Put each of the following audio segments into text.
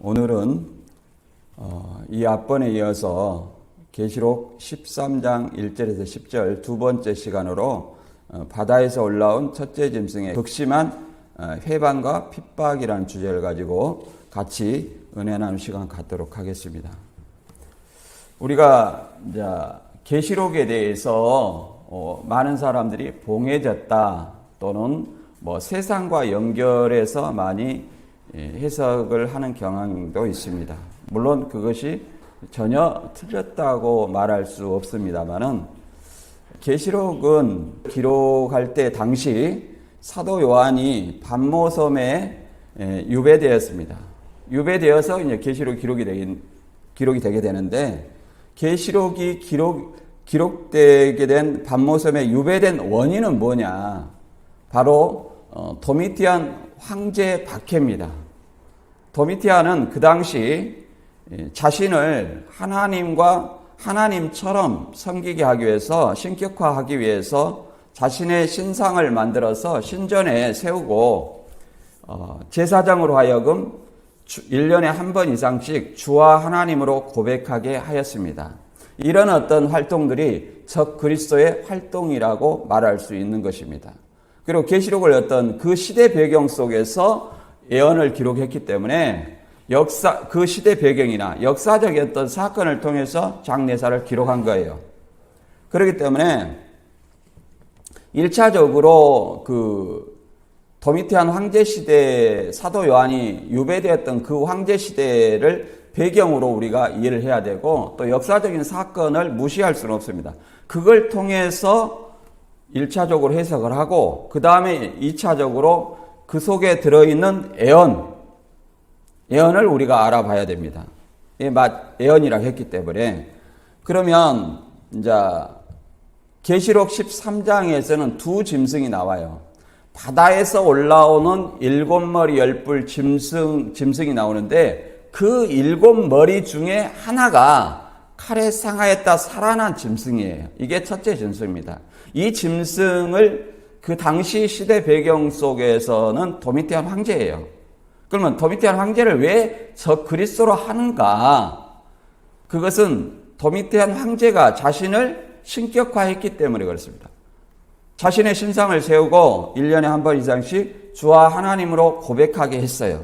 오늘은 이 앞번에 이어서 계시록 13장 1절에서 10절 두 번째 시간으로 바다에서 올라온 첫째 짐승의 극심한 회방과 핍박이라는 주제를 가지고 같이 은혜 나누는 시간 갖도록 하겠습니다. 우리가 이제 계시록에 대해서 많은 사람들이 봉해졌다 또는 세상과 연결해서 많이 해석을 하는 경향도 있습니다. 물론 그것이 전혀 틀렸다고 말할 수 없습니다만은 계시록은 기록할 때 당시 사도 요한이 pat모섬에 유배되었습니다. 유배되어서 이제 계시록 기록이 되게 되는데 계시록이 기록되게 된 pat모섬에 유배된 원인은 뭐냐? 바로 도미티안 황제 박해입니다. 도미티안은 그 당시 자신을 하나님처럼 섬기게 하기 위해서 신격화하기 위해서 자신의 신상을 만들어서 신전에 세우고 제사장으로 하여금 1년에 한 번 이상씩 주와 하나님으로 고백하게 하였습니다. 이런 어떤 활동들이 적 그리스도의 활동이라고 말할 수 있는 것입니다. 그리고 계시록을 어떤 그 시대 배경 속에서 예언을 기록했기 때문에 그 시대 배경이나 역사적인 어떤 사건을 통해서 장례사를 기록한 거예요. 그렇기 때문에 1차적으로 그 도미티안 황제 시대 사도 요한이 유배되었던 그 황제 시대를 배경으로 우리가 이해를 해야 되고 또 역사적인 사건을 무시할 수는 없습니다. 그걸 통해서 1차적으로 해석을 하고 그 다음에 2차적으로 그 속에 들어있는 예언을 우리가 알아봐야 됩니다. 예언이라고 했기 때문에 그러면 이제 계시록 13장에서는 두 짐승이 나와요. 바다에서 올라오는 7머리 10뿔 짐승이 나오는데 그 7머리 중에 하나가 칼에 상하였다 살아난 짐승이에요. 이게 첫째 짐승입니다. 이 짐승을 그 당시 시대 배경 속에서는 도미티안 황제예요. 그러면 도미티안 황제를 왜 적 그리스도로 하는가? 그것은 도미티안 황제가 자신을 신격화했기 때문에 그렇습니다. 자신의 신상을 세우고 1년에 한 번 이상씩 주와 하나님으로 고백하게 했어요.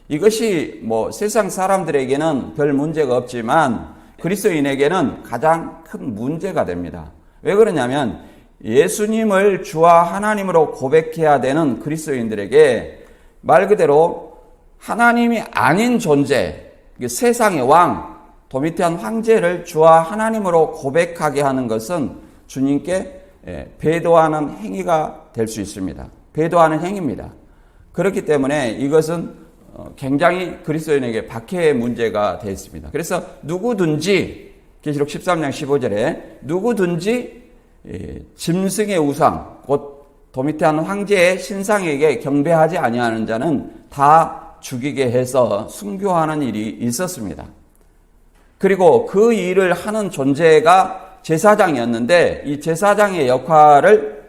이것이 세상 사람들에게는 별 문제가 없지만 그리스도인에게는 가장 큰 문제가 됩니다. 왜 그러냐면 예수님을 주와 하나님으로 고백해야 되는 그리스도인들에게 말 그대로 하나님이 아닌 존재, 세상의 왕, 도미티안 황제를 주와 하나님으로 고백하게 하는 것은 주님께 배도하는 행위가 될 수 있습니다. 배도하는 행위입니다. 그렇기 때문에 이것은 굉장히 그리스도인에게 박해의 문제가 되어 있습니다. 그래서 누구든지 계시록 13장 15절에 누구든지 짐승의 우상 곧 도미티안 황제의 신상에게 경배하지 아니하는 자는 다 죽이게 해서 순교하는 일이 있었습니다. 그리고 그 일을 하는 존재가 제사장이었는데 이 제사장의 역할을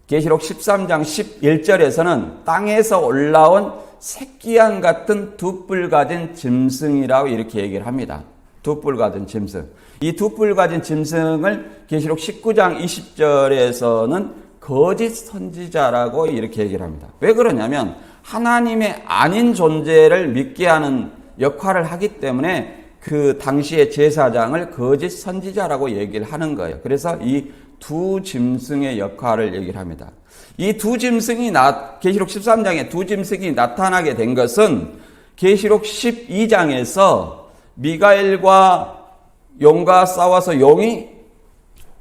계시록 13장 11절에서는 땅에서 올라온 새끼양 같은 두 뿔 가진 짐승이라고 이렇게 얘기를 합니다. 두 뿔 가진 짐승. 이 두 뿔 가진 짐승을 계시록 19장 20절에서는 거짓 선지자라고 이렇게 얘기를 합니다. 왜 그러냐면 하나님의 아닌 존재를 믿게 하는 역할을 하기 때문에 그 당시의 제사장을 거짓 선지자라고 얘기를 하는 거예요. 그래서 이 두 짐승의 역할을 얘기를 합니다. 이 두 짐승이 계시록 13장에 두 짐승이 나타나게 된 것은 계시록 12장에서 미가엘과 용과 싸워서 용이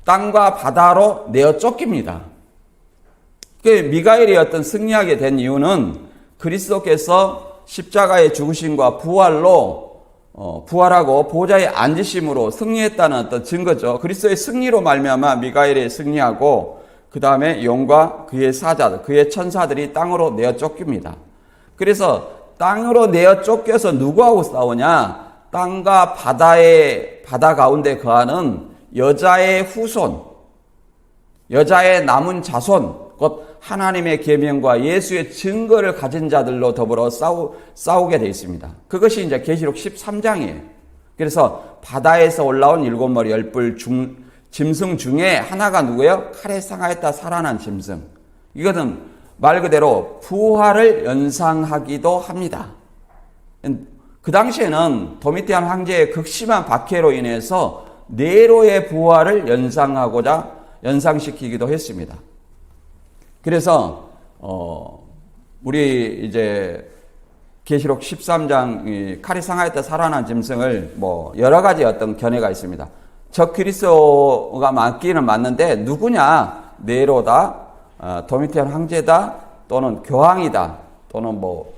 땅과 바다로 내어 쫓깁니다. 미가엘이 승리하게 된 이유는 그리스도께서 십자가의 죽으심과 부활하고 보좌에 앉으심으로 승리했다는 어떤 증거죠. 그리스도의 승리로 말미암아 미가엘이 승리하고 그 다음에 용과 그의 사자들, 그의 천사들이 땅으로 내어 쫓깁니다. 그래서 땅으로 내어 쫓겨서 누구하고 싸우냐? 땅과 바다 가운데 거하는 여자의 후손, 여자의 남은 자손, 곧 하나님의 계명과 예수의 증거를 가진 자들로 더불어 싸우게 되어 있습니다. 그것이 이제 계시록 13장이에요. 그래서 바다에서 올라온 7머리 10뿔 짐승 중에 하나가 누구예요? 칼에 상하였다 살아난 짐승. 이것은 말 그대로 부활을 연상하기도 합니다. 그 당시에는 도미티안 황제의 극심한 박해로 인해서 네로의 부활을 연상시키기도 했습니다. 그래서 우리 이제 계시록 13장 칼이 상하였다 살아난 짐승을 뭐 여러 가지 어떤 견해가 있습니다. 적 그리스도가 맞기는 맞는데 누구냐? 네로다, 도미티안 황제다, 또는 교황이다, 또는 뭐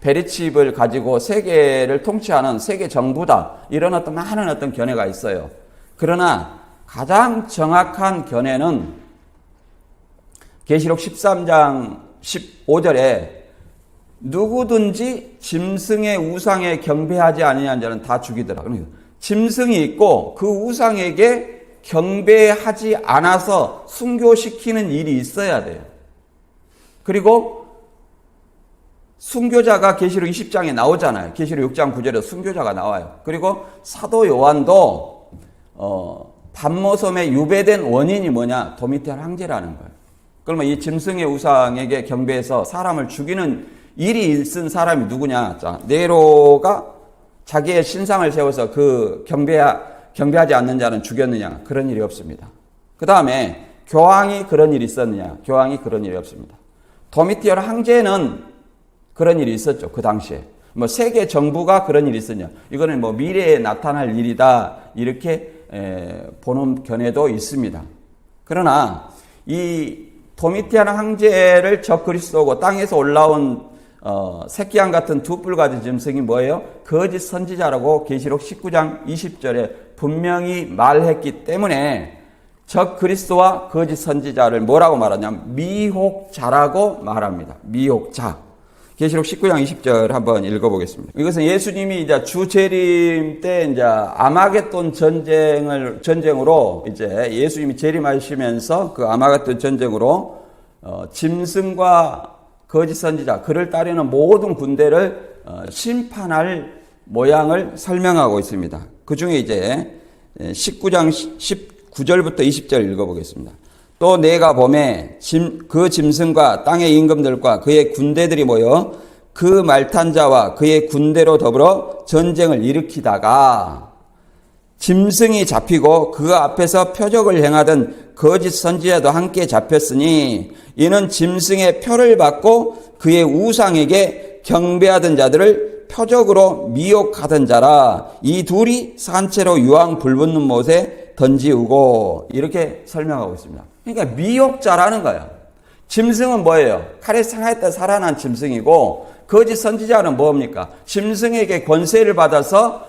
베리칩을 가지고 세계를 통치하는 세계 정부다, 이런 어떤 많은 어떤 견해가 있어요. 그러나 가장 정확한 견해는 계시록 13장 15절에 누구든지 짐승의 우상에 경배하지 아니하는 자는 다 죽이더라. 그러니까 짐승이 있고 그 우상에게 경배하지 않아서 순교시키는 일이 있어야 돼요. 그리고 순교자가 계시록 20장에 나오잖아요. 계시록 6장 9절에 순교자가 나와요. 그리고 사도 요한도 밤모섬에 유배된 원인이 뭐냐? 도미티안 황제라는 거예요. 그러면 이 짐승의 우상에게 경배해서 사람을 죽이는 일이 있은 사람이 누구냐? 자, 네로가 자기의 신상을 세워서 그 경배하지 않는 자는 죽였느냐? 그런 일이 없습니다. 그 다음에 교황이 그런 일이 있었느냐? 교황이 그런 일이 없습니다. 도미티안 황제는 그런 일이 있었죠. 그 당시에. 뭐 세계 정부가 그런 일이 있었냐? 이거는 뭐 미래에 나타날 일이다. 이렇게 보는 견해도 있습니다. 그러나 이 도미티안 황제를 적 그리스도고 땅에서 올라온 새끼양 같은 두 뿔 가진 짐승이 뭐예요? 거짓 선지자라고 계시록 19장 20절에 분명히 말했기 때문에 적 그리스도와 거짓 선지자를 뭐라고 말하냐면 미혹자라고 말합니다. 미혹자. 계시록 19장 20절 한번 읽어보겠습니다. 이것은 예수님이 이제 주 재림 때 이제 아마겟돈 전쟁으로 이제 예수님이 재림하시면서 그 아마겟돈 전쟁으로 짐승과 거짓 선지자, 그를 따르는 모든 군대를 심판할 모양을 설명하고 있습니다. 그 중에 이제 19장 19절부터 20절 읽어보겠습니다. 또 내가 보매 그 짐승과 땅의 임금들과 그의 군대들이 모여 그 말탄 자와 그의 군대로 더불어 전쟁을 일으키다가 짐승이 잡히고 그 앞에서 표적을 행하던 거짓 선지자도 함께 잡혔으니 이는 짐승의 표를 받고 그의 우상에게 경배하던 자들을 표적으로 미혹하던 자라. 이 둘이 산채로 유황 불붙는 못에 던지우고, 이렇게 설명하고 있습니다. 그러니까 미혹자라는 거예요. 짐승은 뭐예요? 칼에 상하였다 살아난 짐승이고, 거짓 선지자는 뭡니까? 짐승에게 권세를 받아서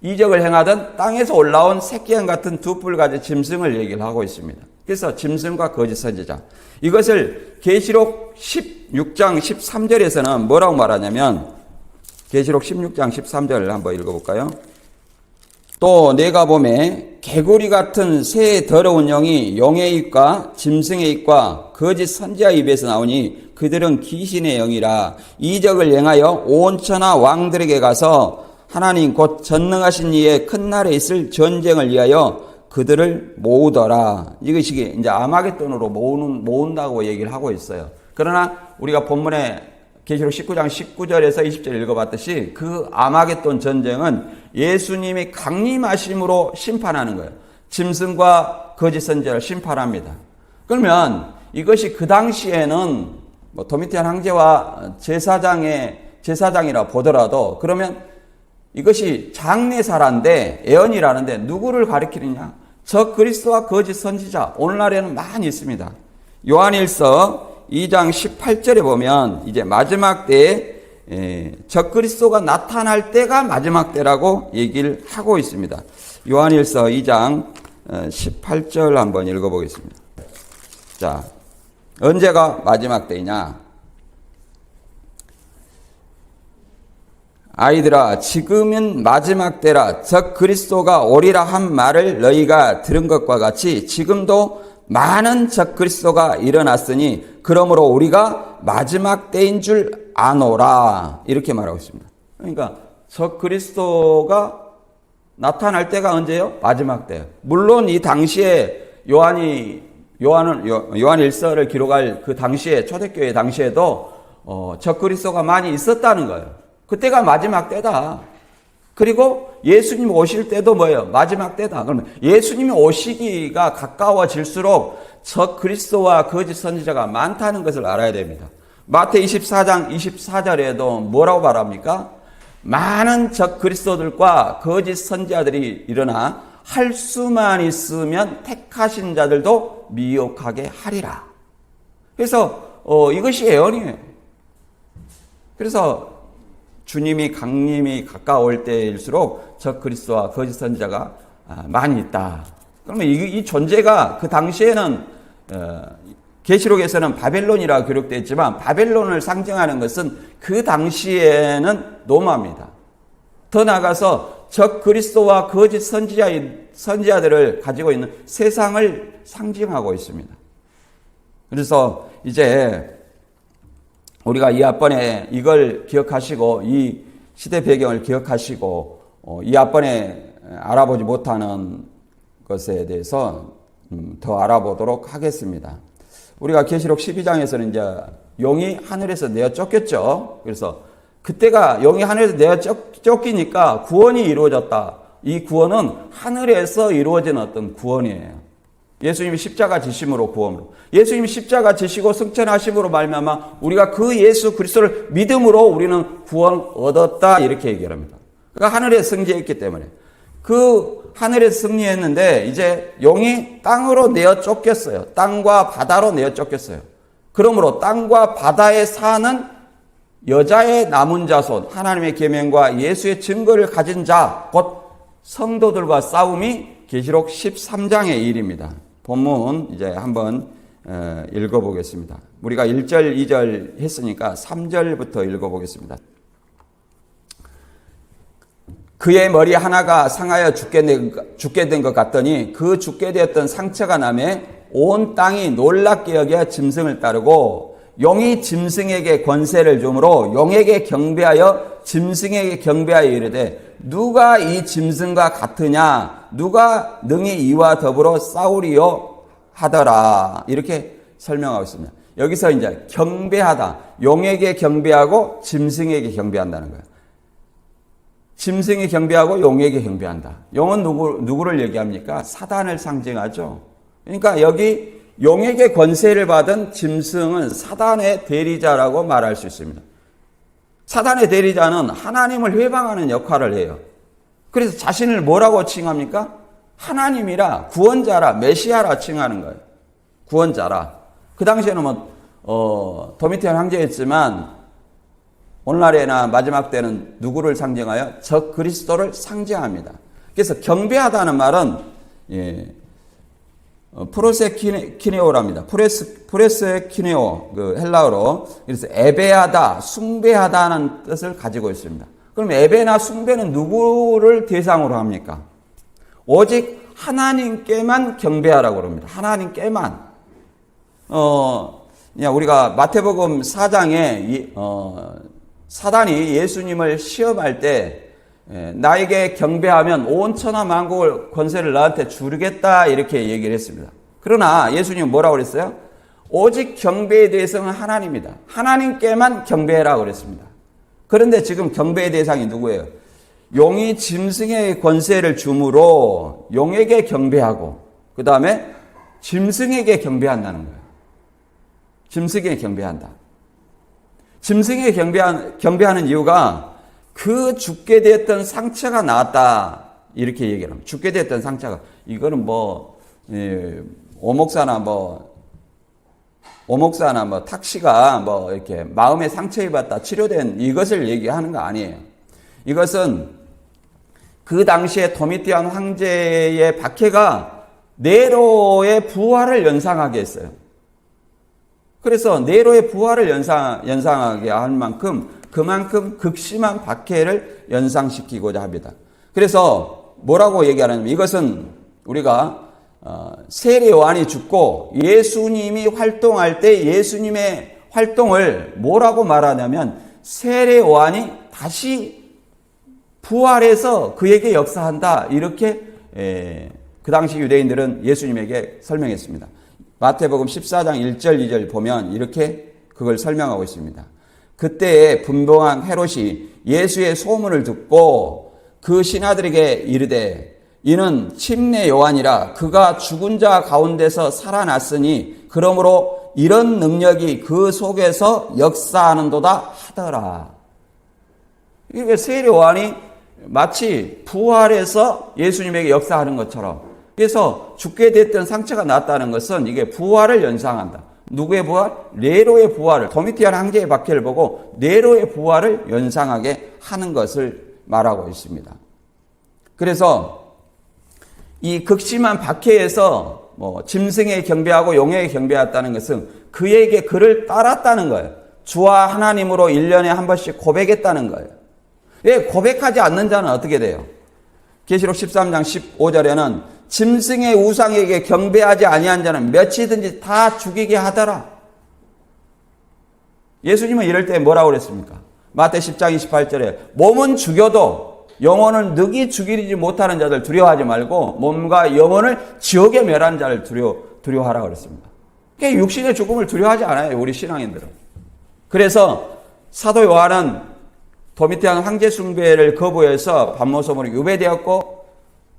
이적을 행하던 땅에서 올라온 새끼양 같은 두 뿔 가진 짐승을 얘기를 하고 있습니다. 그래서 짐승과 거짓 선지자, 이것을 계시록 16장 13절에서는 뭐라고 말하냐면, 계시록 16장 13절을 한번 읽어볼까요? 또 내가 보매 개구리 같은 새 더러운 영이 용의 입과 짐승의 입과 거짓 선지자의 입에서 나오니 그들은 귀신의 영이라. 이적을 행하여 온 천하 왕들에게 가서 하나님 곧 전능하신 이의 큰 날에 있을 전쟁을 위하여 그들을 모으더라. 이것이 이제 아마겟돈으로 모은다고 얘기를 하고 있어요. 그러나 우리가 본문에 계시록 19장 19절에서 20절 읽어봤듯이 그 아마겟돈 전쟁은 예수님이 강림하심으로 심판하는 거예요. 짐승과 거짓 선지자를 심판합니다. 그러면 이것이 그 당시에는 뭐 도미티안 황제와 제사장이라 보더라도, 그러면 이것이 장례사란데, 예언이라는데 누구를 가리키느냐? 적 그리스도와 거짓 선지자, 오늘날에는 많이 있습니다. 요한일서 2장 18절에 보면 이제 마지막 때에 적 그리스도가 나타날 때가 마지막 때라고 얘기를 하고 있습니다. 요한일서 2장 18절 한번 읽어보겠습니다. 자, 언제가 마지막 때이냐? 아이들아, 지금은 마지막 때라. 적 그리스도가 오리라 한 말을 너희가 들은 것과 같이 지금도 많은 적그리스도가 일어났으니 그러므로 우리가 마지막 때인 줄 아노라 이렇게 말하고 있습니다. 그러니까 적그리스도가 나타날 때가 언제요? 마지막 때예요. 물론 이 당시에 요한 1서를 기록할 그 당시에 초대교회 당시에도 적그리스도가 많이 있었다는 거예요. 그때가 마지막 때다. 그리고 예수님 오실 때도 뭐예요? 마지막 때다. 그러면 예수님이 오시기가 가까워질수록 적그리스도와 거짓 선지자가 많다는 것을 알아야 됩니다. 마태 24장 24절에도 뭐라고 말합니까? 많은 적그리스도들과 거짓 선지자들이 일어나 할 수만 있으면 택하신 자들도 미혹하게 하리라. 그래서 이것이 예언이에요. 그래서 주님이 강림이 가까울 때일수록 적그리스도와 거짓 선지자가 많이 있다. 그러면 이 존재가 그 당시에는 계시록에서는 바벨론이라고 기록되어 있지만 바벨론을 상징하는 것은 그 당시에는 로마입니다. 더 나아가서 적그리스도와 거짓 선지자들을 가지고 있는 세상을 상징하고 있습니다. 그래서 이제 우리가 이 앞번에 이걸 기억하시고 이 시대 배경을 기억하시고 이 앞번에 알아보지 못하는 것에 대해서 더 알아보도록 하겠습니다. 우리가 계시록 12장에서는 이제 용이 하늘에서 내어 쫓겼죠. 그래서 그때가 용이 하늘에서 내어 쫓기니까 구원이 이루어졌다. 이 구원은 하늘에서 이루어진 어떤 구원이에요. 예수님이 십자가 지심으로 구원으로. 예수님이 십자가 지시고 승천하심으로 말미암아 우리가 그 예수 그리스도를 믿음으로 우리는 구원 얻었다 이렇게 얘기합니다. 그러니까 하늘에 승리했기 때문에 그 하늘에 승리했는데 이제 용이 땅으로 내어 쫓겼어요. 땅과 바다로 내어 쫓겼어요. 그러므로 땅과 바다에 사는 여자의 남은 자손, 하나님의 계명과 예수의 증거를 가진 자, 곧 성도들과 싸움이 계시록 13장의 일입니다. 본문 이제 한번 읽어보겠습니다. 우리가 1절, 2절 했으니까 3절부터 읽어보겠습니다. 그의 머리 하나가 상하여 죽게 된 것 같더니 그 죽게 되었던 상처가 남에 온 땅이 놀랍게 여겨 짐승을 따르고 용이 짐승에게 권세를 주므로 용에게 경배하여 짐승에게 경배하여 이르되 누가 이 짐승과 같으냐 누가 능히 이와 더불어 싸우리요 하더라 이렇게 설명하고 있습니다. 여기서 이제 경배하다 용에게 경배하고 짐승에게 경배한다는 거예요. 짐승이 경배하고 용에게 경배한다. 용은 누구를 얘기합니까? 사단을 상징하죠. 그러니까 여기 용에게 권세를 받은 짐승은 사단의 대리자라고 말할 수 있습니다. 사단의 대리자는 하나님을 회방하는 역할을 해요. 그래서 자신을 뭐라고 칭합니까? 하나님이라, 구원자라, 메시아라 칭하는 거예요. 구원자라. 그 당시에는 도미티안 황제였지만 오늘날에나 마지막 때는 누구를 상징하여? 적그리스도를 상징합니다. 그래서 경배하다는 말은 프로세키네오랍니다. 프레스키네오 그 헬라어로 그래서 예배하다, 숭배하다는 뜻을 가지고 있습니다. 그럼 예배나 숭배는 누구를 대상으로 합니까? 오직 하나님께만 경배하라고 합니다. 하나님께만. 우리가 마태복음 4장에 사단이 예수님을 시험할 때 나에게 경배하면 온 천하 만국을 권세를 나한테 주겠다 이렇게 얘기를 했습니다. 그러나 예수님은 뭐라고 그랬어요? 오직 경배에 대해서는 하나님이다. 하나님께만 경배해라고 그랬습니다. 그런데 지금 경배의 대상이 누구예요? 용이 짐승의 권세를 주므로 용에게 경배하고 그 다음에 짐승에게 경배한다는 거예요. 짐승에게 경배한다. 짐승에게 경배하는 이유가 그 죽게 되었던 상처가 나았다 이렇게 얘기를 합니다. 죽게 되었던 상처가 이거는 오목사나 탁시가 이렇게 마음에 상처 입었다 치료된 이것을 얘기하는 거 아니에요. 이것은 그 당시에 도미티안 황제의 박해가 네로의 부활을 연상하게 했어요. 그래서 네로의 부활을 연상하게 할 만큼 그만큼 극심한 박해를 연상시키고자 합니다. 그래서 뭐라고 얘기하냐면 이것은 우리가 세례 요한이 죽고 예수님이 활동할 때 예수님의 활동을 뭐라고 말하냐면 세례 요한이 다시 부활해서 그에게 역사한다. 이렇게 그 당시 유대인들은 예수님에게 설명했습니다. 마태복음 14장 1절 2절 보면 이렇게 그걸 설명하고 있습니다. 그때에 분봉왕 헤롯이 예수의 소문을 듣고 그 신하들에게 이르되 이는 침례 요한이라 그가 죽은 자 가운데서 살아났으니 그러므로 이런 능력이 그 속에서 역사하는도다 하더라. 이게 세례 요한이 마치 부활해서 예수님에게 역사하는 것처럼, 그래서 죽게 됐던 상처가 낫다는 것은 이게 부활을 연상한다. 누구의 부활? 네로의 부활을, 도미티안 황제의 박해를 보고 네로의 부활을 연상하게 하는 것을 말하고 있습니다. 그래서 이 극심한 박해에서 짐승에 경배하고 용에 경배했다는 것은 그에게 그를 따랐다는 거예요. 주와 하나님으로 1년에 한 번씩 고백했다는 거예요. 왜 고백하지 않는 자는 어떻게 돼요? 계시록 13장 15절에는 짐승의 우상에게 경배하지 아니한 자는 몇이든지 다 죽이게 하더라. 예수님은 이럴 때 뭐라고 그랬습니까? 마태 10장 28절에 몸은 죽여도 영혼을 능히 죽이지 못하는 자들 두려워하지 말고 몸과 영혼을 지옥에 멸하는 자를 두려워하라 그랬습니다. 그러니까 육신의 죽음을 두려워하지 않아요, 우리 신앙인들은. 그래서 사도 요한은 도미티안 황제 숭배를 거부해서 반모섬으로 유배되었고,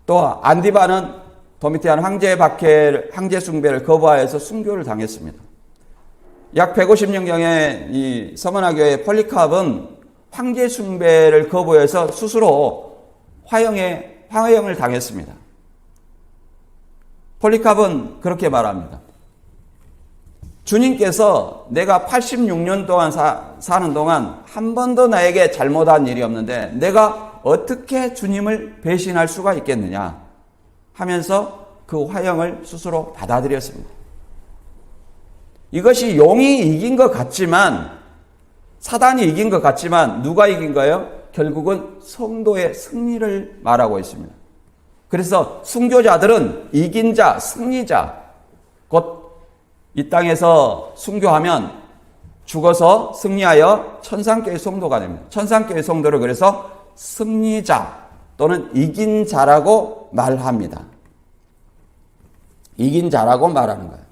또 안디바는 도미티안 황제 숭배를 거부하여서 순교를 당했습니다. 약 150년경에 이 서머나교의 폴리캅은 황제 숭배를 거부해서 스스로 화형을 당했습니다. 폴리캅은 그렇게 말합니다. 주님께서 내가 86년 동안 사는 동안 한 번도 나에게 잘못한 일이 없는데 내가 어떻게 주님을 배신할 수가 있겠느냐 하면서 그 화형을 스스로 받아들였습니다. 이것이 용이 이긴 것 같지만, 사단이 이긴 것 같지만 누가 이긴 거예요? 결국은 성도의 승리를 말하고 있습니다. 그래서 순교자들은 이긴 자, 승리자, 곧 이 땅에서 순교하면 죽어서 승리하여 천상교회 성도가 됩니다. 천상교회 성도를 그래서 승리자 또는 이긴 자라고 말합니다. 이긴 자라고 말하는 거예요.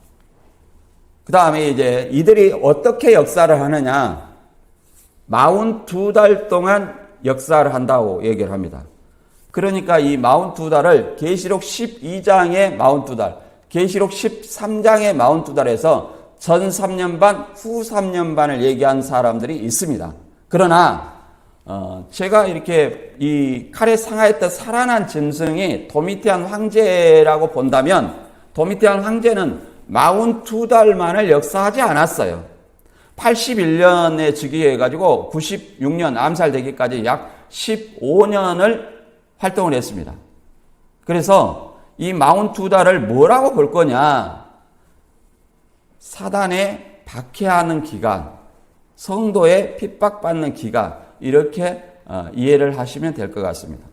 그 다음에 이제 이들이 어떻게 역사를 하느냐, 42달 동안 역사를 한다고 얘기를 합니다. 그러니까 이 42달을 계시록 12장의 42달, 계시록 13장의 42달에서 전 3년 반, 후 3년 반을 얘기한 사람들이 있습니다. 그러나 제가 이렇게 이 칼에 상하였던 살아난 짐승이 도미티안 황제라고 본다면, 도미티안 황제는 42달만을 역사하지 않았어요. 81년에 즉위해가지고 96년 암살되기까지 약 15년을 활동을 했습니다. 그래서 이 42달을 뭐라고 볼 거냐? 사단에 박해하는 기간, 성도에 핍박받는 기간, 이렇게 이해를 하시면 될 것 같습니다.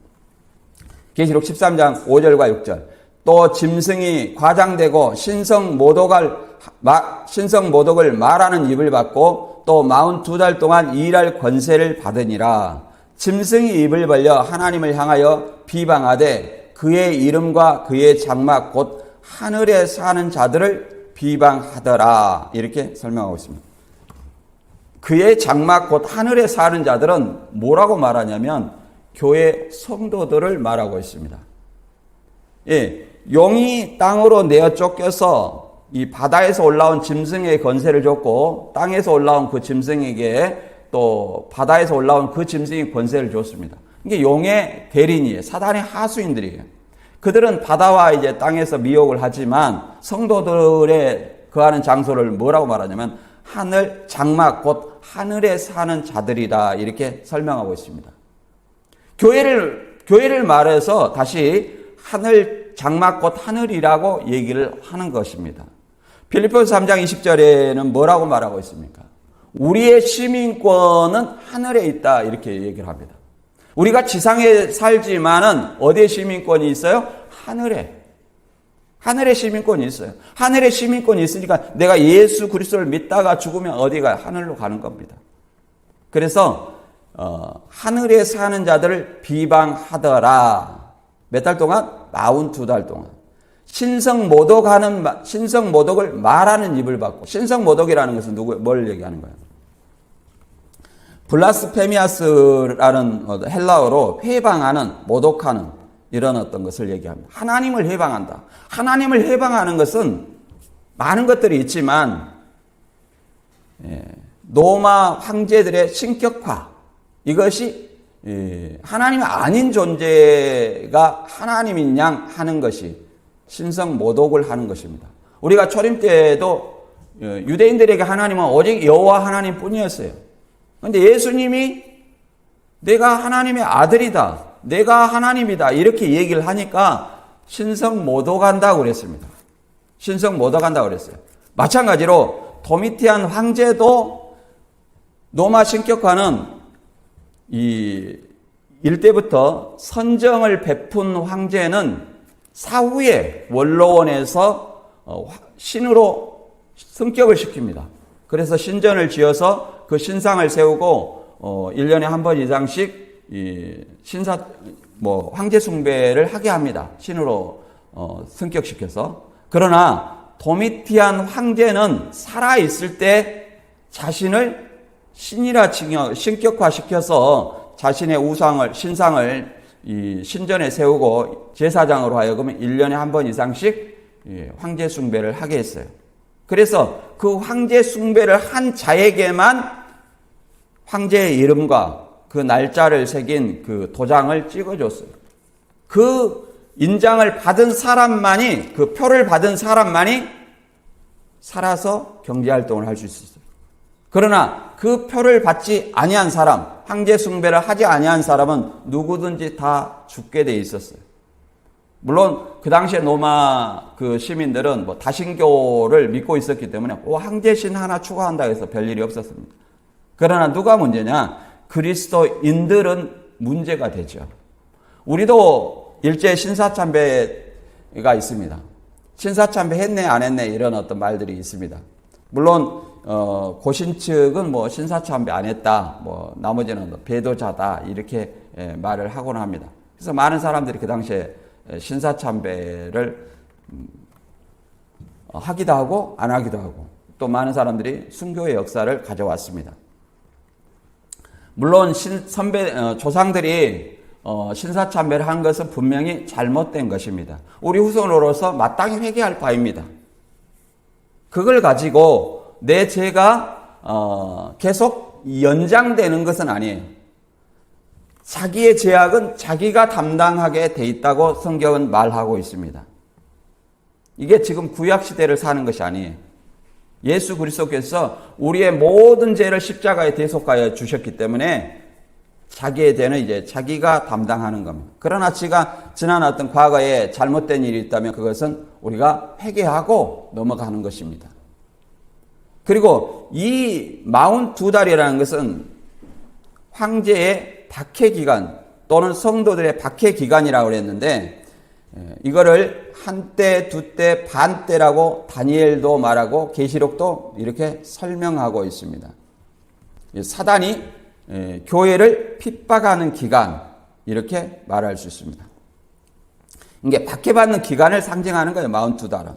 계시록 13장 5절과 6절. 또 짐승이 과장되고 신성 모독을 말하는 입을 받고 또 42달 동안 일할 권세를 받으니라. 짐승이 입을 벌려 하나님을 향하여 비방하되 그의 이름과 그의 장막 곧 하늘에 사는 자들을 비방하더라. 이렇게 설명하고 있습니다. 그의 장막 곧 하늘에 사는 자들은 뭐라고 말하냐면 교회 성도들을 말하고 있습니다. 예, 용이 땅으로 내어 쫓겨서 이 바다에서 올라온 짐승의 권세를 줬고 땅에서 올라온 그 짐승에게 또 바다에서 올라온 그 짐승의 권세를 줬습니다. 이게 용의 대리인이에요. 사단의 하수인들이에요. 그들은 바다와 이제 땅에서 미혹을 하지만 성도들의 거하는 장소를 뭐라고 말하냐면 하늘 장막 곧 하늘에 사는 자들이다, 이렇게 설명하고 있습니다. 교회를 말해서 다시 하늘 장막 곧 하늘이라고 얘기를 하는 것입니다. 빌립보서 3장 20절에는 뭐라고 말하고 있습니까? 우리의 시민권은 하늘에 있다, 이렇게 얘기를 합니다. 우리가 지상에 살지만은 어디에 시민권이 있어요? 하늘에. 하늘의 시민권이 있어요. 하늘의 시민권이 있으니까 내가 예수 그리스도를 믿다가 죽으면 어디가 하늘로 가는 겁니다. 그래서 하늘에 사는 자들을 비방하더라. 몇 달 동안? 42달 동안. 신성모독을 말하는 입을 받고, 신성모독이라는 것은 뭘 얘기하는 거예요? 블라스페미아스라는 헬라어로 회방하는, 모독하는 이런 어떤 것을 얘기합니다. 하나님을 회방한다. 하나님을 회방하는 것은 많은 것들이 있지만 로마 황제들의 신격화, 이것이 하나님이 아닌 존재가 하나님인 양 하는 것이 신성모독을 하는 것입니다. 우리가 초림 때에도 유대인들에게 하나님은 오직 여호와 하나님 뿐이었어요. 그런데 예수님이 내가 하나님의 아들이다, 내가 하나님이다 이렇게 얘기를 하니까 신성모독한다고 그랬습니다. 신성모독한다고 그랬어요. 마찬가지로 도미티안 황제도 로마 신격화는 일때부터 선정을 베푼 황제는 사후에 원로원에서 신으로 승격을 시킵니다. 그래서 신전을 지어서 그 신상을 세우고 1년에 한 번 이상씩 황제 숭배를 하게 합니다. 신으로 승격시켜서. 그러나 도미티안 황제는 살아있을 때 자신을 신이라 신격화시켜서 자신의 신상을 신전에 세우고 제사장으로 하여금 1년에 한 번 이상씩 황제 숭배를 하게 했어요. 그래서 그 황제 숭배를 한 자에게만 황제의 이름과 그 날짜를 새긴 그 도장을 찍어줬어요. 그 인장을 받은 사람만이, 그 표를 받은 사람만이 살아서 경제활동을 할 수 있었어요. 그러나 그 표를 받지 아니한 사람, 황제 숭배를 하지 아니한 사람은 누구든지 다 죽게 돼 있었어요. 물론 그 당시에 로마 그 시민들은 다신교를 믿고 있었기 때문에 황제신 하나 추가한다 해서 별일이 없었습니다. 그러나 누가 문제냐? 그리스도인들은 문제가 되죠. 우리도 일제 신사참배가 있습니다. 신사참배 했네 안 했네 이런 어떤 말들이 있습니다. 물론 고신 측은 신사참배 안 했다, 나머지는 배도자다 이렇게 말을 하곤 합니다. 그래서 많은 사람들이 그 당시에 신사참배를 하기도 하고 안 하기도 하고, 또 많은 사람들이 순교의 역사를 가져왔습니다. 물론 조상들이 신사참배를 한 것은 분명히 잘못된 것입니다. 우리 후손으로서 마땅히 회개할 바입니다. 그걸 가지고 내 죄가 계속 연장되는 것은 아니에요. 자기의 죄악은 자기가 담당하게 돼 있다고 성경은 말하고 있습니다. 이게 지금 구약시대를 사는 것이 아니에요. 예수 그리스도께서 우리의 모든 죄를 십자가에 대속하여 주셨기 때문에 자기의 죄는 이제 자기가 담당하는 겁니다. 그러나 지난 어떤 과거에 잘못된 일이 있다면 그것은 우리가 회개하고 넘어가는 것입니다. 그리고 이 42달이라는 것은 황제의 박해 기간 또는 성도들의 박해 기간이라고 그랬는데, 이거를 한때, 두때, 반때라고 다니엘도 말하고 계시록도 이렇게 설명하고 있습니다. 사단이 교회를 핍박하는 기간, 이렇게 말할 수 있습니다. 이게 박해받는 기간을 상징하는 거예요, 42달은.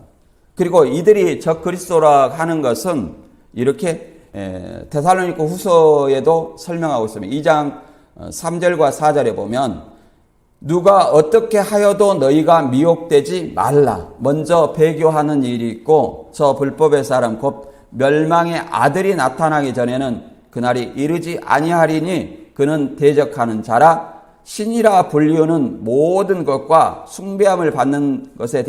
그리고 이들이 적 그리스도라 하는 것은 이렇게 데살로니가 후서에도 설명하고 있습니다. 2장 3절과 4절에 보면 누가 어떻게 하여도 너희가 미혹되지 말라. 먼저 배교하는 일이 있고 저 불법의 사람 곧 멸망의 아들이 나타나기 전에는 그날이 이르지 아니하리니 그는 대적하는 자라. 신이라 불리우는 모든 것과 숭배함을 받는 것에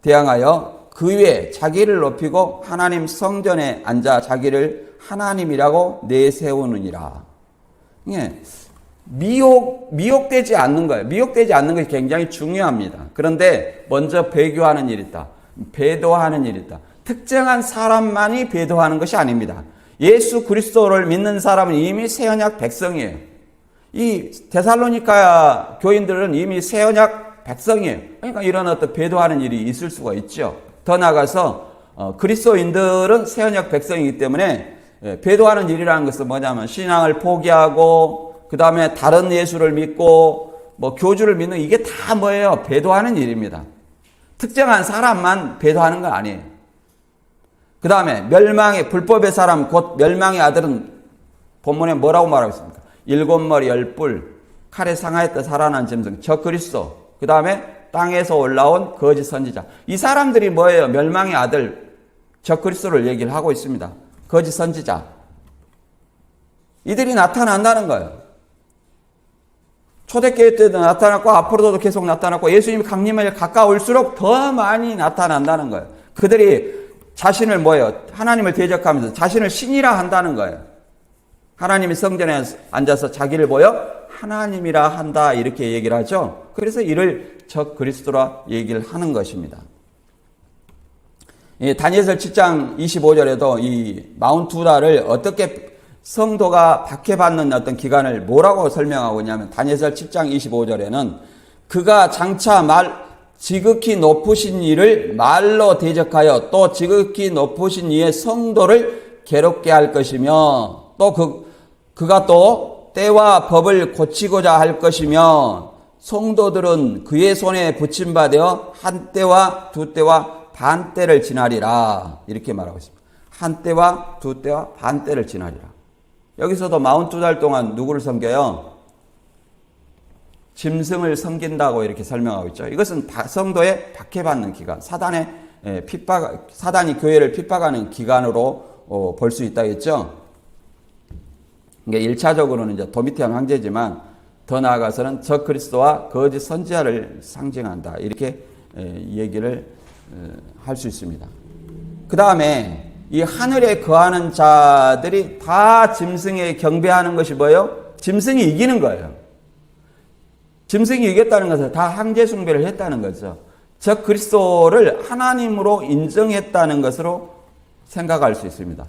대항하여 그 위에 자기를 높이고 하나님 성전에 앉아 자기를 하나님이라고 내세우느니라. 미혹되지 않는 거예요. 미혹되지 않는 것이 굉장히 중요합니다. 그런데 먼저 배교하는 일이 있다. 배도하는 일이 있다. 특정한 사람만이 배도하는 것이 아닙니다. 예수 그리스도를 믿는 사람은 이미 새 언약 백성이에요. 이 데살로니가 교인들은 이미 새 언약 백성이에요. 그러니까 이런 어떤 배도하는 일이 있을 수가 있죠. 더 나아가서 그리스도인들은 새 언약 백성이기 때문에 배도하는 일이라는 것은 뭐냐면 신앙을 포기하고 그 다음에 다른 예수를 믿고 뭐 교주를 믿는 이게 다 뭐예요? 배도하는 일입니다. 특정한 사람만 배도하는 건 아니에요. 그 다음에 멸망의 불법의 사람 곧 멸망의 아들은 본문에 뭐라고 말하고 있습니까? 일곱 머리 열 뿔 칼에 상하였다 살아난 짐승 저 그리스도 그 다음에 땅에서 올라온 거짓 선지자 이 사람들이 뭐예요? 멸망의 아들 저 그리스도를 얘기를 하고 있습니다. 거짓 선지자 이들이 나타난다는 거예요. 초대교회 때도 나타났고 앞으로도 계속 나타났고 예수님이 강림에 가까울수록 더 많이 나타난다는 거예요. 그들이 자신을 뭐예요? 하나님을 대적하면서 자신을 신이라 한다는 거예요. 하나님이 성전에 앉아서 자기를 보여 하나님이라 한다 이렇게 얘기를 하죠. 그래서 이를 적 그리스도라 얘기를 하는 것입니다. 다니엘서 7장 25절에도 이 42달을 어떻게 성도가 박해받는 어떤 기간을 뭐라고 설명하고 있냐면 다니엘서 7장 25절에는 그가 장차 지극히 높으신 이를 말로 대적하여 또 지극히 높으신 이의 성도를 괴롭게 할 것이며 또 그가 또 때와 법을 고치고자 할 것이며 성도들은 그의 손에 붙임받아 한 때와 두 때와 반 때를 지나리라 이렇게 말하고 있습니다. 한 때와 두 때와 반 때를 지나리라. 여기서도 42달 동안 누구를 섬겨요? 짐승을 섬긴다고 이렇게 설명하고 있죠. 이것은 성도의 박해받는 기간, 사단이 교회를 핍박하는 기간으로 볼 수 있다겠죠. 이게 1차적으로는 이제 도미티안 황제지만 더 나아가서는 적 그리스도와 거짓 선지자를 상징한다. 이렇게 얘기를 할 수 있습니다. 그 다음에 이 하늘에 거하는 자들이 다 짐승에 경배하는 것이 뭐예요? 짐승이 이기는 거예요. 짐승이 이겼다는 것은 다 황제 숭배를 했다는 거죠. 적 그리스도를 하나님으로 인정했다는 것으로 생각할 수 있습니다.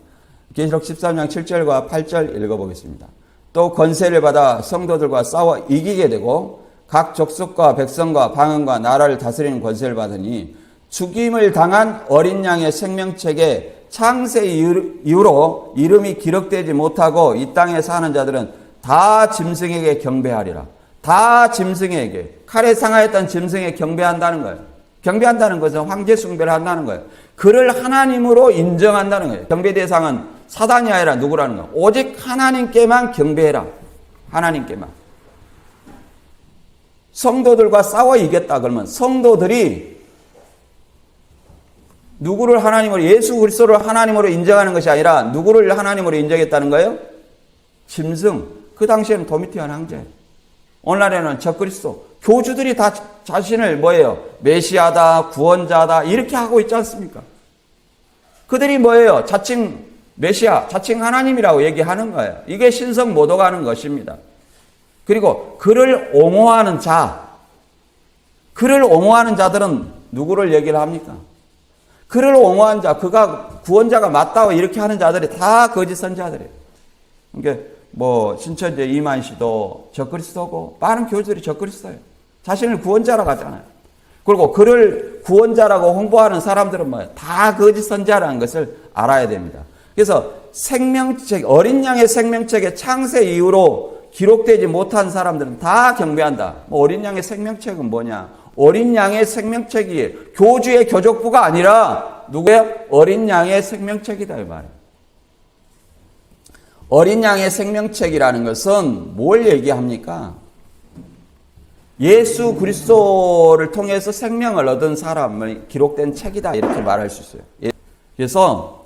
계시록 13장 7절과 8절 읽어보겠습니다. 또 권세를 받아 성도들과 싸워 이기게 되고 각 족속과 백성과 방언과 나라를 다스리는 권세를 받으니 죽임을 당한 어린 양의 생명책에 창세 이후로 이름이 기록되지 못하고 이 땅에 사는 자들은 다 짐승에게 경배하리라. 다 짐승에게 칼에 상하였던 짐승에 경배한다는 거예요. 경배한다는 것은 황제 숭배를 한다는 거예요. 그를 하나님으로 인정한다는 거예요. 경배 대상은 사단이 아니라 누구라는 거예요. 오직 하나님께만 경배해라. 하나님께만. 성도들과 싸워 이겼다 그러면 성도들이 누구를 하나님으로 예수 그리스도를 하나님으로 인정하는 것이 아니라 누구를 하나님으로 인정했다는 거예요? 짐승. 그 당시에는 도미티안 황제. 오늘날에는 적 그리스도. 교주들이 다 자신을 뭐예요? 메시아다, 구원자다 이렇게 하고 있지 않습니까? 그들이 뭐예요? 자칭 메시아, 자칭 하나님이라고 얘기하는 거예요. 이게 신성 모독하는 것입니다. 그리고 그를 옹호하는 그를 옹호하는 자들은 누구를 얘기를 합니까? 그를 옹호한 자, 그가 구원자가 맞다고 이렇게 하는 자들이 다 거짓 선지자들이에요. 그러니까 뭐 신천지 이만 씨도 적그리스도고 많은 교주들이 적그리스도예요. 자신을 구원자라고 하잖아요. 그리고 그를 구원자라고 홍보하는 사람들은 뭐예요? 다 거짓 선지자라는 것을 알아야 됩니다. 그래서 생명책, 어린 양의 생명책에 창세 이후로 기록되지 못한 사람들은 다 경배한다. 뭐 어린 양의 생명책은 뭐냐? 어린 양의 생명책이 교주의 교족부가 아니라 누구예요? 어린 양의 생명책이다 이 말이에요. 어린 양의 생명책이라는 것은 뭘 얘기합니까? 예수 그리스도를 통해서 생명을 얻은 사람을 기록된 책이다 이렇게 말할 수 있어요. 그래서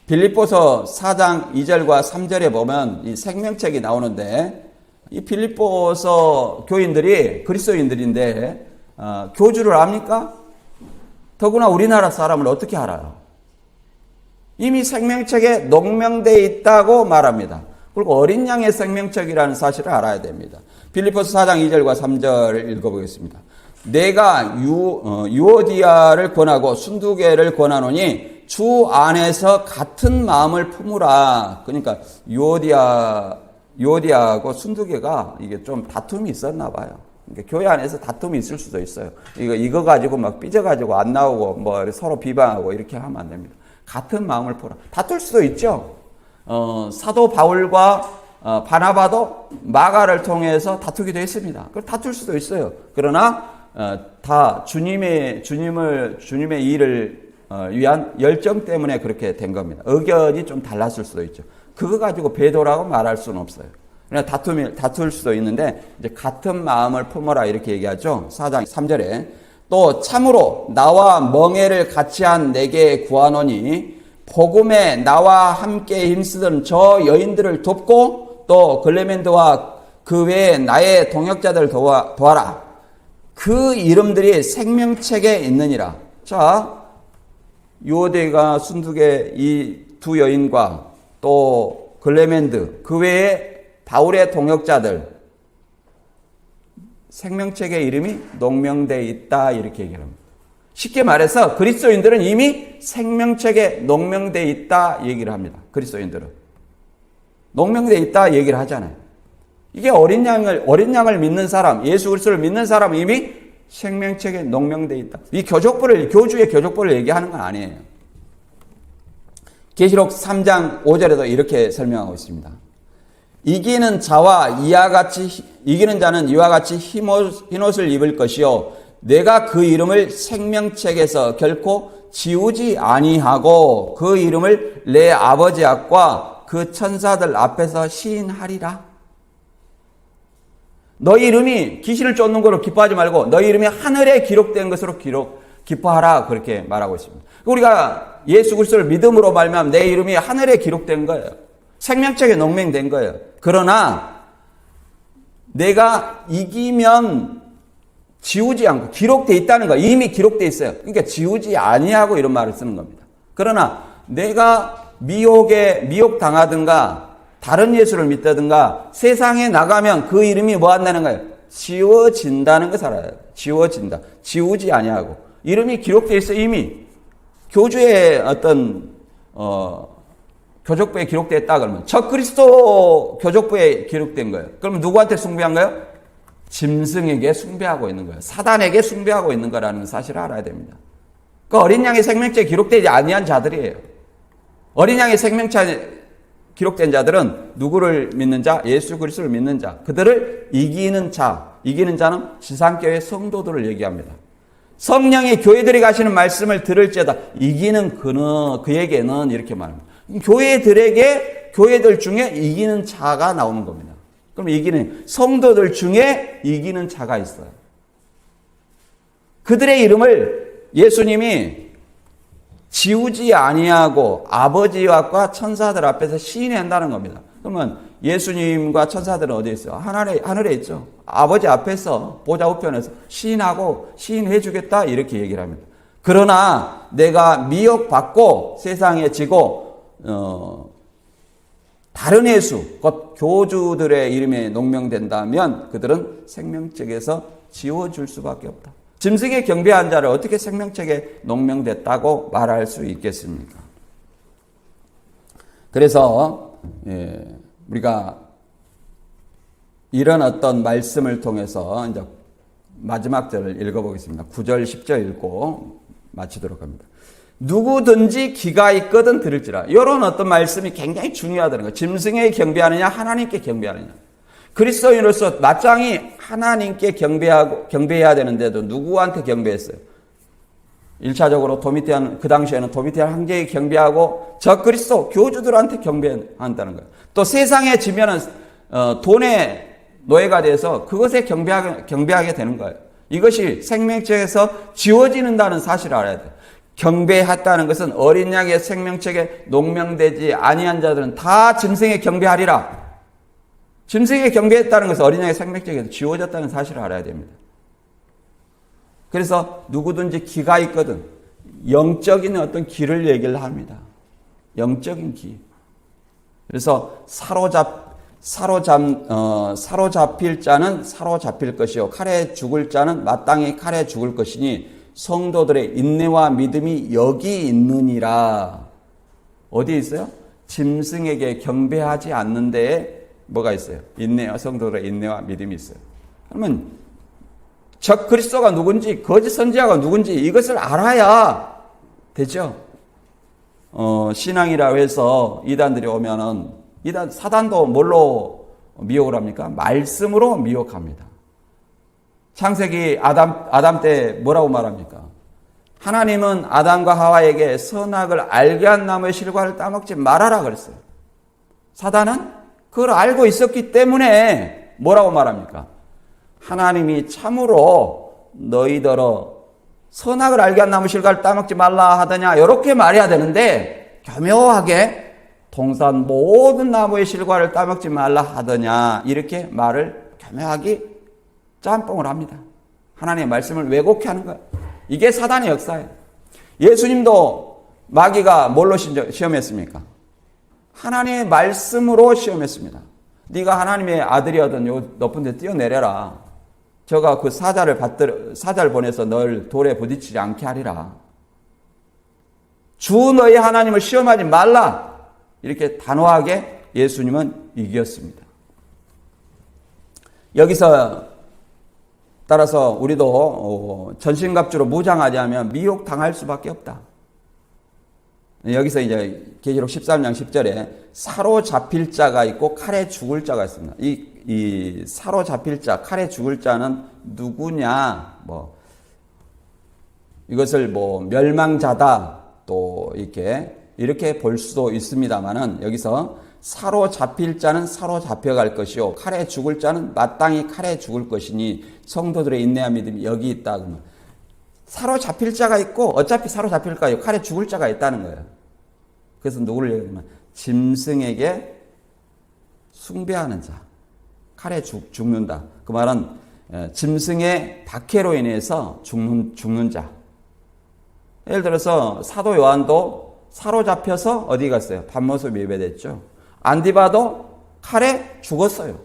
빌립보서 4장 2절과 3절에 보면 이 생명책이 나오는데 이 빌립보서 교인들이 그리스도인들인데 교주를 압니까? 더구나 우리나라 사람을 어떻게 알아요? 이미 생명책에 농명되어 있다고 말합니다. 그리고 어린 양의 생명책이라는 사실을 알아야 됩니다. 빌립보서 4장 2절과 3절을 읽어보겠습니다. 내가 유오디아를 권하고 순두개를 권하노니 주 안에서 같은 마음을 품으라. 그러니까 유오디아하고 순두개가 이게 좀 다툼이 있었나 봐요. 그러니까 교회 안에서 다툼이 있을 수도 있어요. 이거 가지고 막 삐져가지고 안 나오고 뭐 서로 비방하고 이렇게 하면 안 됩니다. 같은 마음을 품어라. 다툴 수도 있죠. 사도 바울과 바나바도 마가를 통해서 다투기도 했습니다. 그걸 다툴 수도 있어요. 그러나 다 주님의 일을 위한 열정 때문에 그렇게 된 겁니다. 의견이 좀 달랐을 수도 있죠. 그거 가지고 배도라고 말할 수는 없어요. 그냥 다툴 수도 있는데 이제 같은 마음을 품어라 이렇게 얘기하죠. 4장 3절에 또 참으로 나와 멍에를 같이 한 내게 구하노니 복음에 나와 함께 힘쓰던 저 여인들을 돕고 또 글레멘드와 그 외에 나의 동역자들 도와라. 그 이름들이 생명책에 있느니라. 자, 유오데가 순두계 이 두 여인과 또 글레멘드 그 외에 바울의 동역자들 생명책의 이름이 농명되어 있다 이렇게 얘기합니다. 쉽게 말해서 그리스도인들은 이미 생명책에 농명되어 있다 얘기를 합니다. 그리스도인들은 농명되어 있다 얘기를 하잖아요. 이게 어린 양을 믿는 사람, 예수 그리스도를 믿는 사람은 이미 생명책에 농명되어 있다. 이 교주의 교족보를 얘기하는 건 아니에요. 계시록 3장 5절에도 이렇게 설명하고 있습니다. 이기는 자는 이와 같이 흰옷을 입을 것이요 내가 그 이름을 생명책에서 결코 지우지 아니하고 그 이름을 내 아버지 앞과 그 천사들 앞에서 시인하리라. 너희 이름이 귀신을 쫓는 거로 기뻐하지 말고 너희 이름이 하늘에 기록된 것으로 기뻐하라 그렇게 말하고 있습니다. 우리가 예수 그리스도를 믿음으로 말미암아 내 이름이 하늘에 기록된 거예요. 생명책에 농명된 거예요. 그러나 내가 이기면 지우지 않고 기록되어 있다는 거 이미 기록되어 있어요. 그러니까 지우지 아니하고 이런 말을 쓰는 겁니다. 그러나 내가 미혹당하든가 다른 예수를 믿다든가 세상에 나가면 그 이름이 뭐 한다는 거예요? 지워진다는 거 알아요. 지워진다. 지우지 아니하고 이름이 기록되어 있어요. 이미 교주의 어떤 교족부에 기록되었다 그러면 적그리스도 교족부에 기록된 거예요. 그러면 누구한테 숭배한 거예요? 짐승에게 숭배하고 있는 거예요. 사단에게 숭배하고 있는 거라는 사실을 알아야 됩니다. 그 어린 양의 생명체에 기록되지 아니한 자들이에요. 어린 양의 생명체에 기록된 자들은 누구를 믿는 자? 예수 그리스도를 믿는 자. 그들을 이기는 자는 지상교회 성도들을 얘기합니다. 성령이 교회들이 가시는 말씀을 들을지어다 이기는 그에게는 이렇게 말합니다. 교회들 중에 이기는 자가 나오는 겁니다. 그럼 이기는 성도들 중에 이기는 자가 있어요. 그들의 이름을 예수님이 지우지 아니하고 아버지와 천사들 앞에서 시인한다는 겁니다. 그러면 예수님과 천사들은 어디에 있어요? 하늘에 있죠. 아버지 앞에서 보좌 우편에서 시인해 주겠다 이렇게 얘기를 합니다. 그러나 내가 미혹받고 세상에 지고 다른 예수, 곧 교주들의 이름에 농명된다면 그들은 생명책에서 지워줄 수밖에 없다. 짐승에 경배한 자를 어떻게 생명책에 농명됐다고 말할 수 있겠습니까? 그래서 우리가 이런 어떤 말씀을 통해서 이제 마지막 절을 읽어보겠습니다. 9절, 10절 읽고 마치도록 합니다. 누구든지 귀가 있거든 들을지라. 이런 어떤 말씀이 굉장히 중요하다는 거예요. 짐승에 경배하느냐 하나님께 경배하느냐. 그리스도인으로서 마땅히 하나님께 경배해야 되는데도 누구한테 경배했어요? 1차적으로 그 당시에는 도미티안 황제에 경배하고 적그리스도 교주들한테 경배한다는 거예요. 또 세상에 지면은 돈의 노예가 돼서 그것에 경배하게 되는 거예요. 이것이 생명책에서 지워지는다는 사실을 알아야 돼요. 경배했다는 것은 어린 양의 생명책에 농명되지 아니한 자들은 다 짐승에 경배하리라. 짐승에 경배했다는 것은 어린 양의 생명책에서 지워졌다는 사실을 알아야 됩니다. 그래서 누구든지 기가 있거든 영적인 어떤 기를 얘기를 합니다. 영적인 기. 그래서 사로잡힐 자는 사로잡힐 것이요 칼에 죽을 자는 마땅히 칼에 죽을 것이니 성도들의 인내와 믿음이 여기 있느니라. 어디에 있어요? 짐승에게 경배하지 않는 데에 뭐가 있어요? 성도들의 인내와 믿음이 있어요. 그러면 적 그리스도가 누군지, 거짓 선지자가 누군지 이것을 알아야 되죠. 신앙이라고 해서 이단들이 오면은 사단도 뭘로 미혹을 합니까? 말씀으로 미혹합니다. 창세기 아담 때 뭐라고 말합니까? 하나님은 아담과 하와에게 선악을 알게 한 나무의 실과를 따먹지 말아라 그랬어요. 사단은 그걸 알고 있었기 때문에 뭐라고 말합니까? 하나님이 참으로 너희더러 선악을 알게 한 나무 실과를 따먹지 말라 하더냐, 이렇게 말해야 되는데 교묘하게 동산 모든 나무의 실과를 따먹지 말라 하더냐, 이렇게 말을 교묘하게 짬뽕을 합니다. 하나님의 말씀을 왜곡해 하는 거예요. 이게 사단의 역사예요. 예수님도 마귀가 뭘로 시험했습니까? 하나님의 말씀으로 시험했습니다. 네가 하나님의 아들이거든 요 높은 데 뛰어내려라. 저가 그 사자를 보내서 널 돌에 부딪히지 않게 하리라. 주 너희 하나님을 시험하지 말라. 이렇게 단호하게 예수님은 이겼습니다. 여기서 따라서 우리도 전신갑주로 무장하지 않으면 미혹당할 수밖에 없다. 여기서 이제 계시록 13장 10절에 사로잡힐 자가 있고 칼에 죽을 자가 있습니다. 이 사로잡힐 자, 칼에 죽을 자는 누구냐? 이것을 멸망자다 또 이렇게 볼 수도 있습니다만은 여기서 사로잡힐 자는 사로잡혀갈 것이요 칼에 죽을 자는 마땅히 칼에 죽을 것이니 성도들의 인내와 믿음이 여기 있다. 그러면 사로잡힐 자가 있고 어차피 사로잡힐까요? 칼에 죽을 자가 있다는 거예요. 그래서 누구를 얘기하면 짐승에게 숭배하는 자, 칼에 죽는다. 그 말은 짐승의 박해로 인해서 죽는 자. 예를 들어서 사도 요한도 사로잡혀서 어디 갔어요? 밤모습 예배됐죠. 안디바도 칼에 죽었어요.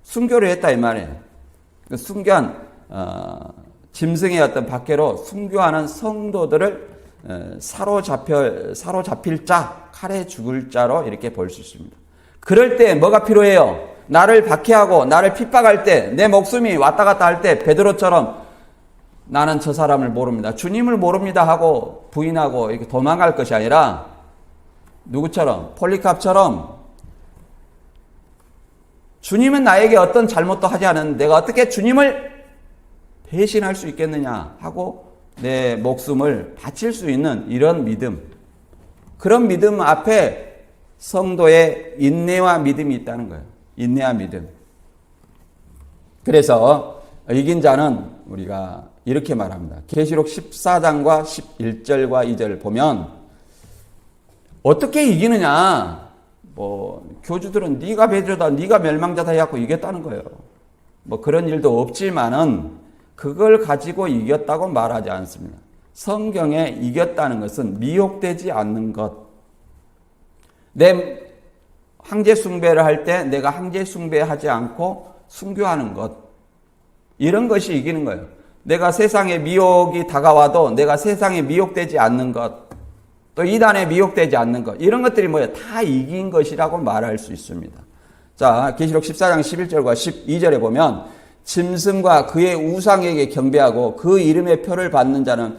순교를 했다 이 말이에요. 순교한 짐승의 어떤 박해로 순교하는 성도들을 사로잡힐 자, 칼에 죽을 자로 이렇게 볼 수 있습니다. 그럴 때 뭐가 필요해요? 나를 박해하고 나를 핍박할 때, 내 목숨이 왔다 갔다 할 때 베드로처럼 나는 저 사람을 모릅니다, 주님을 모릅니다 하고 부인하고 이렇게 도망갈 것이 아니라 누구처럼? 폴리캅처럼 주님은 나에게 어떤 잘못도 하지 않았는데 내가 어떻게 주님을 배신할 수 있겠느냐 하고 내 목숨을 바칠 수 있는 이런 믿음, 그런 믿음 앞에 성도의 인내와 믿음이 있다는 거예요. 인내와 믿음. 그래서 이긴 자는 우리가 이렇게 말합니다. 계시록 14장과 11절과 2절을 보면 어떻게 이기느냐? 교주들은 네가 배조다, 네가 멸망자다 해갖고 이겼다는 거예요. 그런 일도 없지만은 그걸 가지고 이겼다고 말하지 않습니다. 성경에 이겼다는 것은 미혹되지 않는 것. 내 황제 숭배를 할 때 내가 황제 숭배하지 않고 순교하는 것. 이런 것이 이기는 거예요. 내가 세상에 미혹이 다가와도 내가 세상에 미혹되지 않는 것. 또 이단에 미혹되지 않는 것. 이런 것들이 뭐예요? 다 이긴 것이라고 말할 수 있습니다. 자, 계시록 14장 11절과 12절에 보면 짐승과 그의 우상에게 경배하고 그 이름의 표를 받는 자는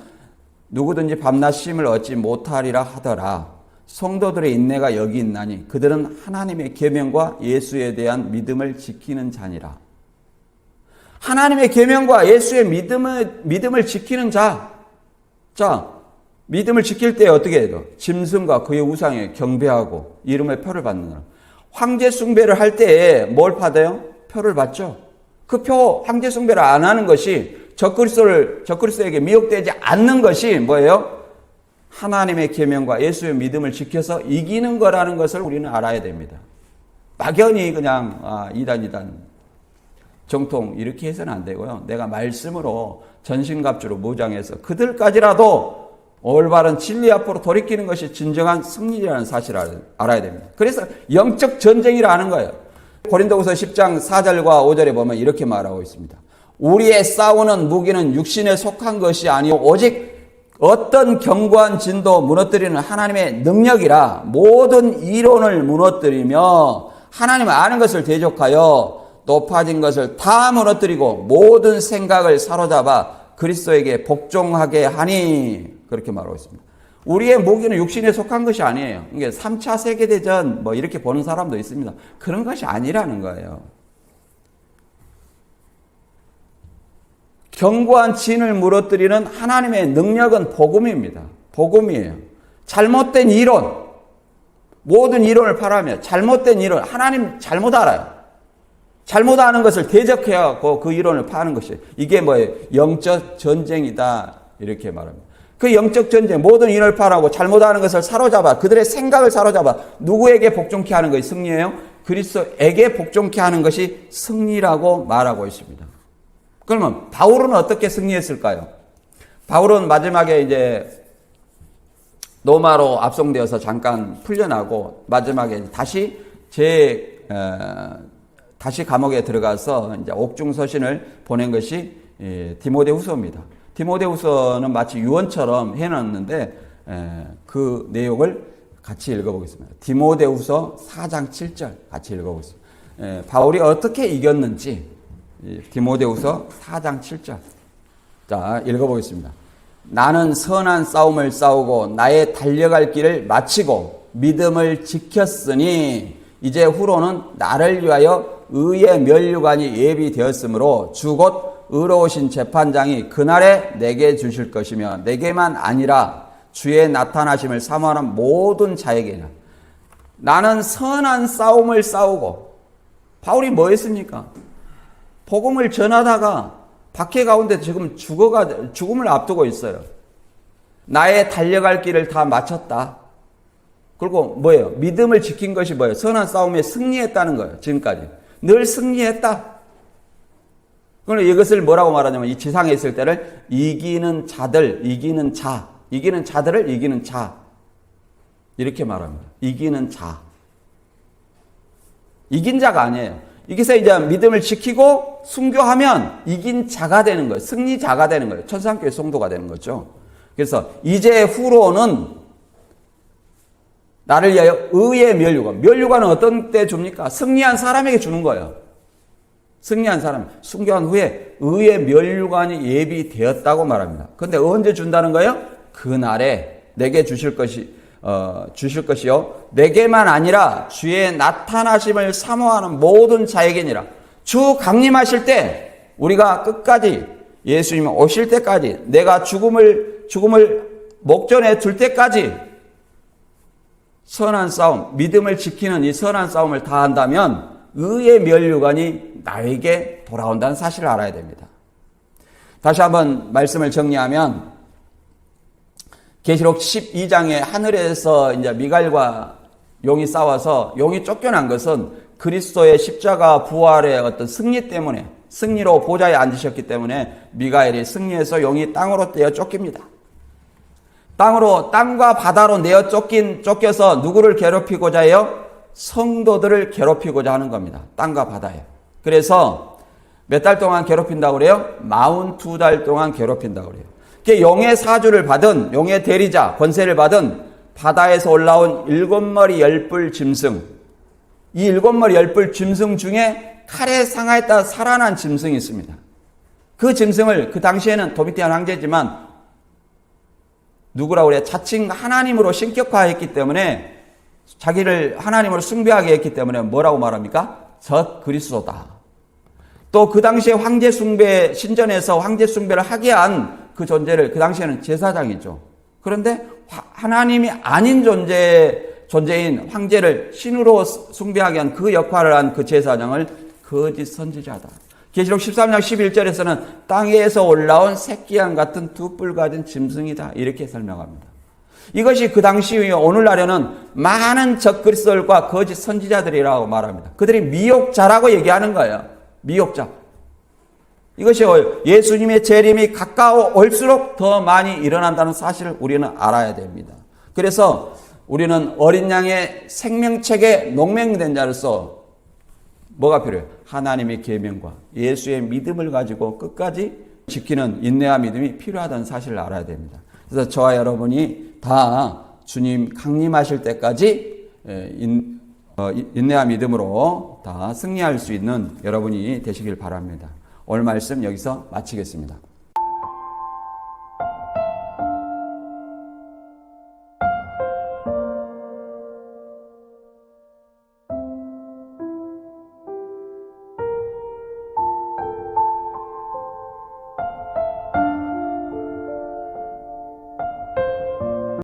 누구든지 밤낮 쉼을 얻지 못하리라 하더라. 성도들의 인내가 여기 있나니 그들은 하나님의 계명과 예수에 대한 믿음을 지키는 자니라. 하나님의 계명과 예수의 믿음을 지키는 자. 자, 믿음을 지킬 때 어떻게 해요? 짐승과 그의 우상에 경배하고 이름의 표를 받느라. 황제 숭배를 할 때에 뭘 받아요? 표를 받죠. 그 황제 숭배를 안 하는 것이 적그리스도에게 미혹되지 않는 것이 뭐예요? 하나님의 계명과 예수의 믿음을 지켜서 이기는 거라는 것을 우리는 알아야 됩니다. 막연히 그냥 이단 정통 이렇게 해서는 안 되고요. 내가 말씀으로 전신갑주로 무장해서 그들까지라도 올바른 진리 앞으로 돌이키는 것이 진정한 승리라는 사실을 알아야 됩니다. 그래서 영적 전쟁이라는 거예요. 고린도후서 10장 4절과 5절에 보면 이렇게 말하고 있습니다. 우리의 싸우는 무기는 육신에 속한 것이 아니오 오직 어떤 견고한 진도 무너뜨리는 하나님의 능력이라 모든 이론을 무너뜨리며 하나님을 아는 것을 대적하여 높아진 것을 다 무너뜨리고 모든 생각을 사로잡아 그리스도에게 복종하게 하니, 그렇게 말하고 있습니다. 우리의 무기는 육신에 속한 것이 아니에요. 이게 3차 세계대전 뭐 이렇게 보는 사람도 있습니다. 그런 것이 아니라는 거예요. 견고한 진을 무너뜨리는 하나님의 능력은 복음입니다. 복음이에요. 잘못된 이론, 모든 이론을 팔아며 잘못된 이론, 하나님 잘못 알아요. 잘못 아는 것을 대적해갖고 그 이론을 파는 것이에요. 이게 뭐예요? 영적 전쟁이다, 이렇게 말합니다. 그 영적 전쟁, 모든 이론을 파라고 잘못 아는 것을 사로잡아, 그들의 생각을 사로잡아 누구에게 복종케 하는 것이 승리예요? 그리스도에게 복종케 하는 것이 승리라고 말하고 있습니다. 그러면 바울은 어떻게 승리했을까요? 바울은 마지막에 이제 로마로 압송되어서 잠깐 풀려나고 마지막에 다시 감옥에 들어가서 이제 옥중서신을 보낸 것이 디모데후서입니다. 디모데후서는 마치 유언처럼 해놨는데 그 내용을 같이 읽어보겠습니다. 디모데후서 4장 7절 같이 읽어보겠습니다. 바울이 어떻게 이겼는지 디모데후서 4장 7절. 자, 읽어보겠습니다. 나는 선한 싸움을 싸우고 나의 달려갈 길을 마치고 믿음을 지켰으니 이제 후로는 나를 위하여 의의 면류관이 예비되었으므로 주 곧 의로우신 재판장이 그날에 내게 주실 것이며 내게만 아니라 주의 나타나심을 사모하는 모든 자에게나. 나는 선한 싸움을 싸우고, 바울이 뭐 했습니까? 복음을 전하다가 박해 가운데 지금 죽음을 앞두고 있어요. 나의 달려갈 길을 다 마쳤다. 그리고 뭐예요? 믿음을 지킨 것이 뭐예요? 선한 싸움에 승리했다는 거예요. 지금까지 늘 승리했다. 그러면 이것을 뭐라고 말하냐면, 이 지상에 있을 때를 이기는 자들을 이기는 자, 이렇게 말합니다. 이기는 자. 이긴 자가 아니에요. 여기서 이제 믿음을 지키고 순교하면 이긴 자가 되는 거예요. 승리자가 되는 거예요. 천상교회 성도가 되는 거죠. 그래서 이제 후로는 나를 위하여 의의 면류관. 면류관은 어떤 때 줍니까? 승리한 사람에게 주는 거예요. 승리한 사람, 순교한 후에 의의 면류관이 예비되었다고 말합니다. 그런데 언제 준다는 거예요? 그날에 내게 주실 것이요. 내게만 아니라 주의 나타나심을 사모하는 모든 자에게니라. 주 강림하실 때 우리가 끝까지 예수님 오실 때까지, 내가 죽음을 목전에 둘 때까지 선한 싸움, 믿음을 지키는 이 선한 싸움을 다 한다면 의의 면류관이 나에게 돌아온다는 사실을 알아야 됩니다. 다시 한번 말씀을 정리하면, 계시록 12장에 하늘에서 이제 미갈과 용이 싸워서 용이 쫓겨난 것은 그리스도의 십자가 부활의 어떤 승리 때문에, 승리로 보좌에 앉으셨기 때문에 미가엘이 승리해서 용이 땅으로 떼어 쫓깁니다. 땅과 바다로 내어 쫓겨서 누구를 괴롭히고자 해요? 성도들을 괴롭히고자 하는 겁니다. 땅과 바다에. 그래서 몇 달 동안 괴롭힌다고 그래요? 42달 동안 괴롭힌다고 그래요. 용의 사주를 받은, 용의 대리자, 권세를 받은 바다에서 올라온 7머리 10뿔 짐승. 이 7머리 10뿔 짐승 중에 칼에 상하였다 살아난 짐승이 있습니다. 그 짐승을 그 당시에는 도미티안 황제지만 누구라고 그래요? 자칭 하나님으로 신격화했기 때문에, 자기를 하나님으로 숭배하게 했기 때문에 뭐라고 말합니까? 적 그리스도다. 또 그 당시에 황제 숭배, 신전에서 황제 숭배를 하게 한 그 존재를, 그 당시에는 제사장이죠. 그런데 하나님이 아닌 존재인 황제를 신으로 숭배하게 한 그 역할을 한 그 제사장을 거짓 선지자다. 계시록 13장 11절에서는 땅에서 올라온 새끼양 같은 두 뿔 가진 짐승이다, 이렇게 설명합니다. 이것이 그 당시 오늘날에는 많은 적그리스도들과 거짓 선지자들이라고 말합니다. 그들이 미혹자라고 얘기하는 거예요. 미혹자. 이것이 예수님의 재림이 가까워올수록 더 많이 일어난다는 사실을 우리는 알아야 됩니다. 그래서 우리는 어린 양의 생명책에 농맹된 자로서 뭐가 필요해요? 하나님의 계명과 예수의 믿음을 가지고 끝까지 지키는 인내와 믿음이 필요하다는 사실을 알아야 됩니다. 그래서 저와 여러분이 다 주님 강림하실 때까지 인내와 믿음으로 다 승리할 수 있는 여러분이 되시길 바랍니다. 오늘 말씀 여기서 마치겠습니다.